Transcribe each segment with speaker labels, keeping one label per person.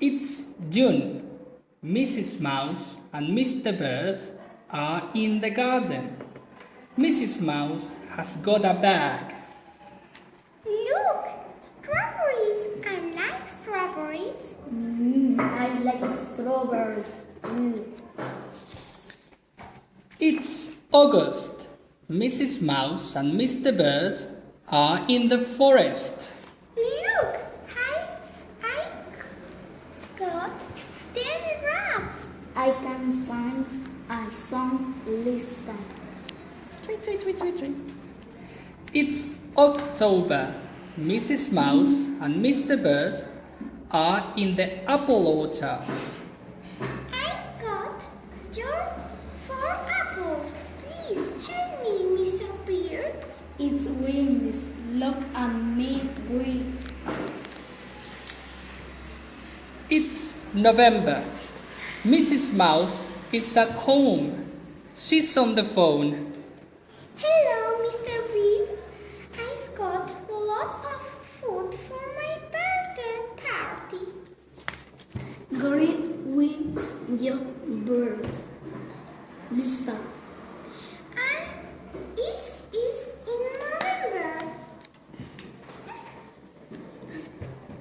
Speaker 1: It's June. Mrs. Mouse and Mr. Bird are in the garden. Mrs. Mouse has got a bag.
Speaker 2: Look! Strawberries! I like strawberries.
Speaker 3: I like strawberries too.
Speaker 1: It's August. Mrs. Mouse and Mr. Bird are in the forest.
Speaker 2: Look! I got 10 rats.
Speaker 3: I can sing a song listen. Tweet, tweet, tweet, tweet, tweet.
Speaker 1: It's October. Mrs. Mouse and Mr. Bird are in the apple orchard.
Speaker 2: I got your 4 apples. Please help me, Mr. Beard.
Speaker 3: It's winds. Look at me breathe.
Speaker 1: It's November. Mrs. Mouse is at home. She's on the phone.
Speaker 2: Hello, Mr. Beard. I've got lots of food for my birthday party.
Speaker 3: Great with your birds, Mr.
Speaker 2: And it is in November.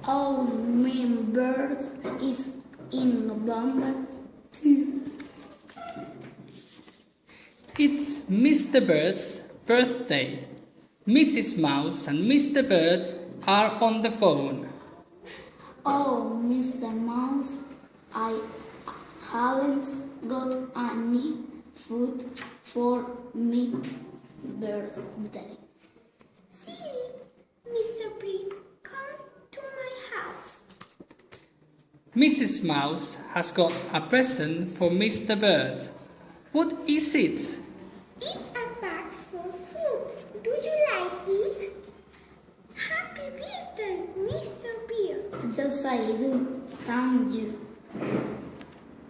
Speaker 3: All my birds is in November too.
Speaker 1: It's Mr. Bird's birthday. Mrs. Mouse and Mr. Bird are on the phone.
Speaker 3: Oh, Mr. Mouse, I haven't got any food for my birthday.
Speaker 2: Silly, Mr. Beard, come to my house.
Speaker 1: Mrs. Mouse has got a present for Mr. Bird. What is it?
Speaker 2: It's a bag for food. Do you like it? Happy birthday, Mr. Beard.
Speaker 3: Yes, I do. Thank you.